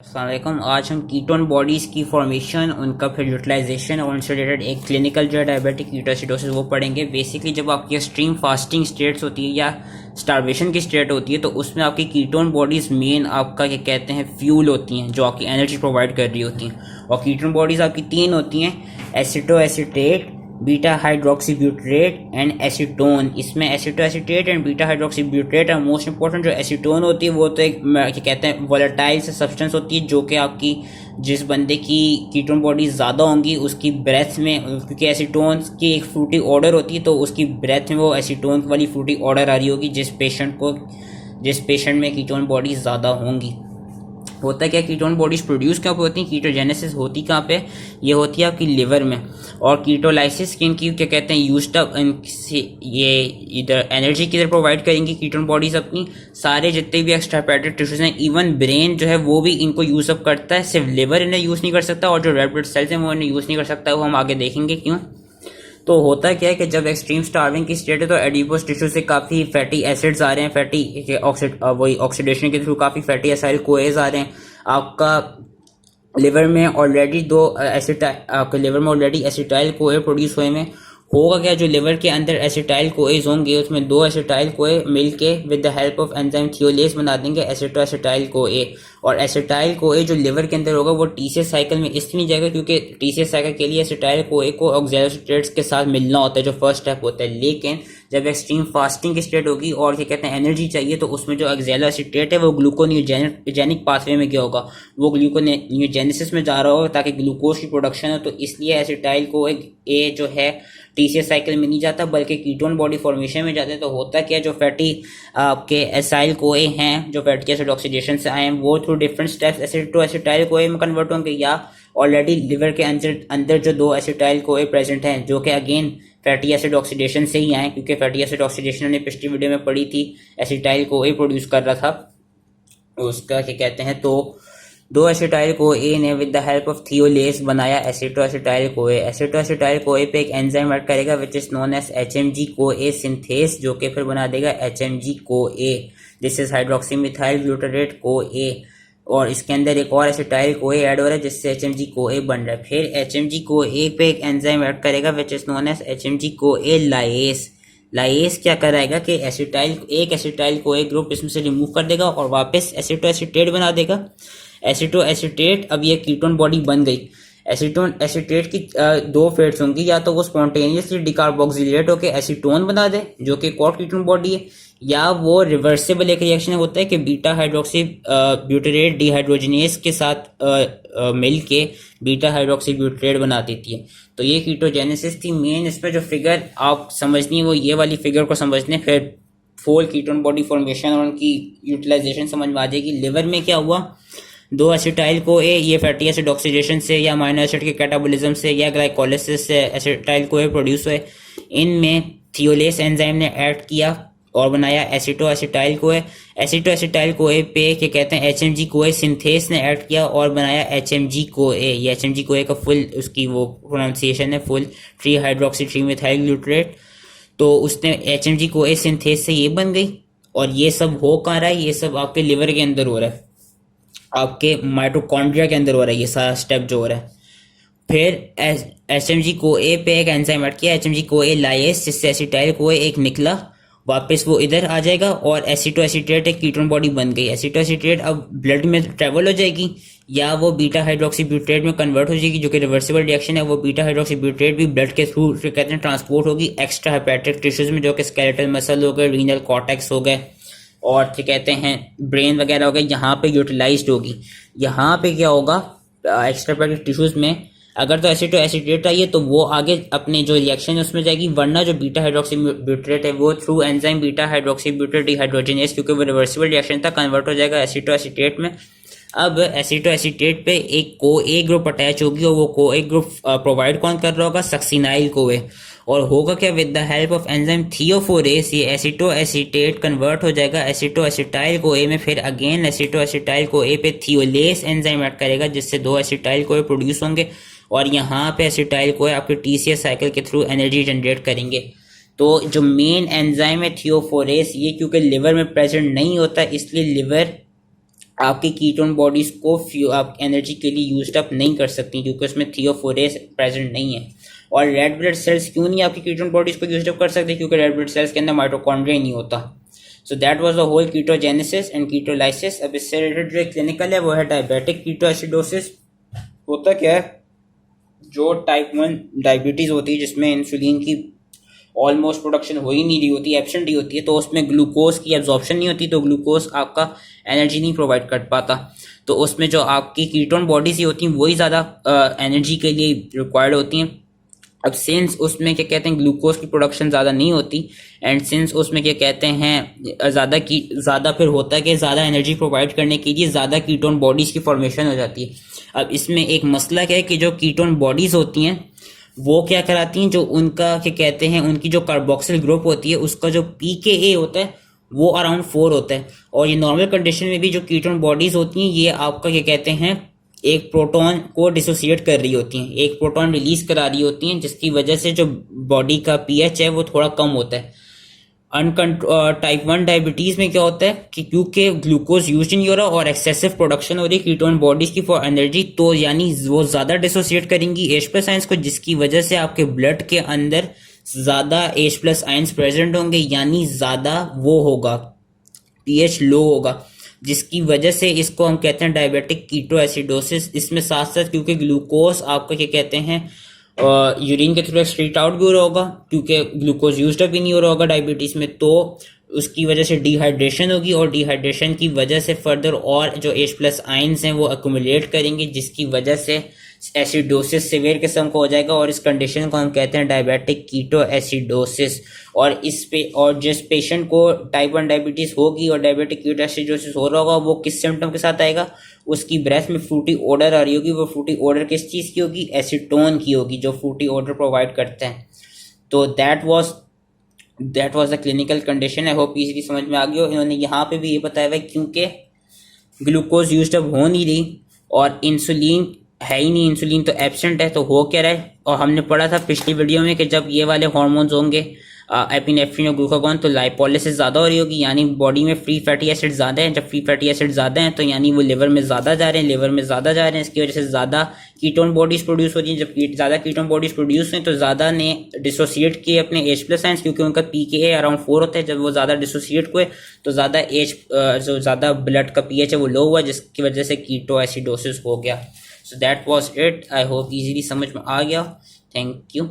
अस्सलाम वालेकुम। आज हम कीटोन बॉडीज़ की फॉर्मेशन, उनका फिर यूटिलाइजेशन और उनसे रिलेटेड एक क्लिनिकल जो है डायबिटिक कीटोसिडोसिस वो पढ़ेंगे। बेसिकली जब आपकी एक्सट्रीम फास्टिंग स्टेट्स होती है या स्टारवेशन की स्टेट होती है तो उसमें आपकी कीटोन बॉडीज़ मेन आपका क्या कहते हैं फ्यूल होती हैं जो आपकी एनर्जी प्रोवाइड कर रही होती हैं। और कीटोन बॉडीज़ आपकी तीन होती हैं, aceto acetate, beta hydroxy butyrate and acetone. इसमें aceto acetate and beta hydroxy butyrate है मोस्ट इंपॉर्टेंट। जो एसीटोन होती है वो तो एक क्या कहते हैं वोलेटाइल से सब्सटेंस होती है जो कि आपकी जिस बंदे की कीटोन बॉडी ज़्यादा होंगी उसकी ब्रेथ में, क्योंकि एसीटोन की एक फ्रूटी ऑर्डर होती है तो उसकी ब्रेथ में वो एसीटोन वाली फ्रूटी ऑर्डर आ रही होगी जिस पेशेंट में कीटोन बॉडी ज़्यादा होंगी। होता क्या, कीटोन बॉडीज प्रोड्यूस कहाँ पे होती हैं, कीटोजेनेसिस होती कहाँ पे, ये होती है आपकी लिवर में। और कीटोलाइसिस की क्या कहते हैं यूज्ड अप, ये इधर एनर्जी किधर प्रोवाइड करेंगी कीटोन बॉडीज अपनी, सारे जितने भी एक्स्ट्रा हेपेटिक टिश्यूज हैं, इवन ब्रेन जो है वो भी इनको यूज अप करता है। सिर्फ लिवर इन्हें यूज नहीं कर सकता और जो रेड ब्लड सेल्स हैं वो इन्हें यूज नहीं कर सकता, वो हम आगे देखेंगे क्यों। तो होता क्या है कि जब एक्सट्रीम स्टार्विंग की स्टेट है तो एडिपोस टिश्यू से काफ़ी फैटी एसिड्स आ रहे हैं, वही ऑक्सीडेशन के थ्रू काफ़ी फैटी एसाइल कोएज आ रहे हैं। आपका लिवर में ऑलरेडी आपके लिवर में ऑलरेडी एसिटाइल कोए प्रोड्यूस हुए में होगा क्या, जो लिवर के अंदर एसिटाइल कोएज होंगे उसमें दो एसिटाइल कोए मिलके with the help of enzyme thiolase बना देंगे एसिटो एसिटाइल कोए। और एसिटाइल कोए जो लिवर के अंदर होगा वो टीसीएस साइकिल में इसलिए नहीं जाएगा क्योंकि टीसीएस साइकिल के लिए एसिटाइल कोए को ऑक्सैलोसिट्रेट्स के साथ मिलना होता है जो फर्स्ट स्टेप होता है। लेकिन जब एक्सट्रीम फास्टिंग की स्टेट होगी और क्या कहते हैं एनर्जी चाहिए तो उसमें जो ऑक्सैलोसिट्रेट है वो ग्लूकोनियोजेनिक पाथवे में क्या होगा, वो ग्लूकोनियोजेनेसिस में जा रहा होगा ताकि ग्लूकोज की प्रोडक्शन हो। तो इसलिए एसिटाइल को ए जो है टीसीएस साइकिल में नहीं जाता बल्कि कीटोन बॉडी फॉर्मेशन में जाते हैं। तो होता क्या, जो फैटी आपके एसाइल कोए हैं जो फैटी एसिड ऑक्सीडेशन से आए हैं वो through different steps एसिटो acetyl CoA में कन्वर्ट होंगे, या ऑलरेडी लिवर के अंदर जो दो एसिटाइल कोए प्रेजेंट हैं जो कि अगेन फैटी एसिड ऑक्सीडेशन से ही आए, क्योंकि फैटी एसिड ऑक्सीडेशन हमने पिछली वीडियो में पढ़ी थी एसिटाइल कोए प्रोड्यूस कर रहा था उसका क्या कहते हैं। तो दो एसिटाइल को ए ने विद द हेल्प ऑफ थियोलेज बनाया एसिटो एसिटाइल कोए। एसिटो एसिटाइल कोए पे एक एंजाइम ऐड करेगा which is known as HMG CoA synthase, जो कि फिर बना देगा HMG CoA, this is hydroxy methyl butyrate CoA. और इसके अंदर एक और एसिटाइल कोए ऐड हो रहा है जिससे एचएमजी कोए बन रहा है। फिर एचएमजी कोए पे एक एंजाइम ऐड करेगा which is known as HMG CoA lyase. लाएस क्या कराएगा कि एसिटाइल कोए ग्रुप इसमें से रिमूव कर देगा और वापस एसिटो एसिटेट बना देगा। एसिटो एसिटेट, अब ये कीटोन बॉडी बन गई। एसीटोन एसिटेट की दो फेट्स होंगी, या तो वो स्पॉन्टेनियसली डिकार्बोक्सिलेट होकर एसीटोन बना दे जो कि कॉट कीटोन बॉडी है, या वो रिवर्सिबल एक रिएक्शन होता है कि बीटा हाइड्रोक्सी ब्यूटरेट डिहाइड्रोजिनेस के साथ मिल के बीटा हाइड्रोक्सी ब्यूटरेट बना देती है। तो ये कीटोजेनेसिस थी मेन। इसमें जो फिगर आप समझनी है वो ये वाली फिगर को समझने, फिर फुल कीटोन बॉडी फॉर्मेशन और उनकी यूटिलाइजेशन समझ में आ जाएगी। लिवर में क्या हुआ, दो एसिटाइल को ए ये फैटी एसिड ऑक्सीडेशन से या अमीनो एसिड के कैटाबॉलिज्म से या ग्लाइकोलाइसिस से एसिटाइल को ए प्रोड्यूस हुए। इनमें थियोलेस एंजाइम ने ऐड किया और बनाया एसिटो एसिटाइल को ए। एसिटो एसिटाइल को ए पे क्या कहते हैं एचएमजी को ए सिंथेस ने ऐड किया और बनाया एचएमजी को ए। ये एचएमजी को ए का फुल उसकी वो प्रोनाउंसिएशन है full tree hydroxy tree methyl glutarate. तो उसने एचएमजी को ए सिंथेस से ये बन गई। और ये सब हो कहाँ रहा है, ये सब आपके लिवर के अंदर हो रहा है, आपके माइटोकॉन्ड्रिया के अंदर हो रहा है ये सारा स्टेप जो हो रहा है। फिर एचएमजी को ए पे एक एंजाइम ऐड किया एचएमजी को ए लाइएस, जिससे एसिटाइल को एक निकला, वापस वो इधर आ जाएगा और एसिटो एसिटेट एक कीटोन बॉडी बन गई। एसिटो एसिटेट अब ब्लड में ट्रेवल हो जाएगी या वो बीटा हाइड्रोक्सी ब्यूटरेट में कन्वर्ट हो जाएगी जो कि रिवर्सिबल रिएक्शन है। वो बीटा हाइड्रोक्सी ब्यूटरेट भी ब्लड के थ्रू कहते हैं ट्रांसपोर्ट होगी एक्स्ट्रा हेपेटिक टिश्यूज में जो कि स्केलेटल मसल हो गए, रीनल कॉर्टेक्स हो गए और क्या कहते हैं ब्रेन वगैरह हो गए, यहाँ पे यूटिलाइज्ड होगी। यहाँ पे क्या होगा एक्स्ट्रा हेपेटिक टिश्यूज में अगर तो एसिटो एसिटेट आई है तो वो आगे अपने जो रिएक्शन है उसमें जाएगी, वरना जो बीटा हाइड्रोक्सी ब्यूटरेट है वो through enzyme beta hydroxy butyrate dehydrogenase, क्योंकि वो रिवर्सिबल रिएक्शन था, कन्वर्ट हो जाएगा एसिटो एसिटेट में। अब एसिटो एसिटेट पे एक को ए ग्रुप अटैच होगी और वो को ए ग्रुप प्रोवाइड कौन कर रहा होगा, सक्सिनाइल को ए। और होगा क्या, with the help of enzyme thiophorase ये एसिटो एसिटेट कन्वर्ट हो जाएगा एसिटो एसिटाइल को ए में। फिर अगेन एसिटो एसिटाइल को ए पे थियोलेस एंजाइम ऐड करेगा जिससे दो एसिटाइल को ए प्रोड्यूस होंगे और यहाँ पे एसिटाइल को ए आपके टीसीएस साइकिल के थ्रू एनर्जी जनरेट करेंगे। तो जो मेन एंजाइम है थियोफोरेस, ये क्योंकि लिवर में प्रेजेंट नहीं होता इसलिए लिवर आपकी कीटोन बॉडीज को आप एनर्जी के लिए यूज अप नहीं कर सकती क्योंकि उसमें थियोफोरेस प्रेजेंट नहीं है। और रेड ब्लड सेल्स क्यों नहीं आपकी कीटोन बॉडीज को यूज अप कर सकते? क्योंकि रेड ब्लड सेल्स के अंदर माइटोकॉन्ड्रिया नहीं होता। So that was the whole ketogenesis and ketolysis. अब इससे रिलेटेड जो क्लिनिकल है वो है डायबिटिक कीटोएसिडोसिस। होता क्या है, जो टाइप 1 डायबिटीज होती है जिसमें इंसुलिन की ऑलमोस्ट प्रोडक्शन हो ही नहीं रही होती, एब्सेंट ही होती है, तो उसमें ग्लूकोज की एब्जॉर्प्शन नहीं होती, तो ग्लूकोज आपका एनर्जी नहीं प्रोवाइड कर पाता। तो उसमें जो आपकी कीटोन बॉडीज ही होती हैं वही ज़्यादा एनर्जी के लिए रिक्वायर्ड होती हैं। अब सिंस उसमें क्या कहते हैं ग्लूकोज की प्रोडक्शन ज़्यादा नहीं होती एंड सिंस उसमें क्या कहते हैं ज़्यादा फिर होता है कि ज़्यादा एनर्जी प्रोवाइड करने के लिए ज़्यादा कीटोन बॉडीज़ की फॉर्मेशन हो जाती है। अब इसमें एक मसला है कि जो कीटोन बॉडीज़ होती हैं वो क्या कराती हैं, जो उनका क्या कहते हैं उनकी जो कार्बोक्सिल ग्रुप होती है उसका जो pKa होता है वो अराउंड 4 होता है। और ये नॉर्मल कंडीशन में भी जो कीटोन बॉडीज होती हैं ये आपका क्या कहते हैं एक प्रोटॉन को डिसोसिएट कर रही होती हैं, एक प्रोटॉन रिलीज करा रही होती हैं, जिसकी वजह से जो बॉडी का पीएच है वो थोड़ा कम होता है। टाइप 1 डायबिटीज में क्या होता है कि क्योंकि ग्लूकोज यूज नहीं हो रहा और एक्सेसिव प्रोडक्शन हो रही है कीटोन बॉडीज की फॉर एनर्जी, तो यानी वो ज्यादा डिसोसिएट करेंगी H+ आयंस को, जिसकी वजह से आपके ब्लड के अंदर ज्यादा H+ आयंस प्रेजेंट होंगे, यानी ज्यादा वो होगा पीएच लो होगा, जिसकी वजह से इसको हम कहते हैं डायबिटिक कीटोएसिडोसिस। इसमें साथ साथ क्योंकि ग्लूकोज आपका क्या कहते हैं यूरिन के थ्रू एक्सक्रीट आउट भी हो रहा होगा, क्योंकि ग्लूकोज यूज अप भी नहीं हो रहा होगा डायबिटीज में, तो उसकी वजह से डिहाइड्रेशन होगी और डिहाइड्रेशन की वजह से फर्दर और जो H+ आयंस हैं वो अक्यूमुलेट करेंगे, जिसकी वजह से एसिडोसिस सिवियर किस्म का हो जाएगा और इस कंडीशन को हम कहते हैं डायबिटिक कीटोएसिडोसिस। और जिस पेशेंट को टाइप 1 डायबिटीज होगी और डायबिटिक कीटोएसिडोसिस हो रहा होगा वो किस सिम्टम के साथ आएगा? उसकी ब्रेथ में फ्रूटी ओडर आ रही होगी। वो फ्रूटी ओडर किस चीज़ की होगी? एसीटोन की होगी, जो फ्रूटी ओडर प्रोवाइड करते हैं। तो that was the clinical condition. I hope easily समझ में आ गया। इन्होंने यहाँ पे भी ये बताया हुआ क्योंकि ग्लूकोज यूज अब हो नहीं रही और इंसुलिन है ही नहीं, इंसुलिन तो एब्सेंट है, तो हो क्या रहा है। और हमने पढ़ा था पिछली वीडियो में कि जब ये वाले हार्मोन्स होंगे एपिनेफ्रिन और ग्लूकागॉन, तो लाइपोलिसिस ज़्यादा हो रही होगी, यानी बॉडी में फ्री फैटी एसिड ज़्यादा है। जब फ्री फैटी एसिड ज़्यादा है तो यानी वो लिवर में ज़्यादा जा रहे हैं, इसकी वजह से ज़्यादा कीटोन बॉडीज प्रोड्यूस हो रही हैं। जब ज़्यादा कीटोन बॉडीज प्रोड्यूस हैं तो ज़्यादा ने डिसोसिएट किए अपने H+ आयंस, क्योंकि उनका pKa अराउंड 4 होता है। जब वो ज़्यादा डिसोसिएट हुए तो जो ज़्यादा ब्लड का pH है वो लो हुआ, जिसकी वजह से कीटोएसिडोसिस हो गया। So that was it. I hope easily समझ में आ गया. Thank you.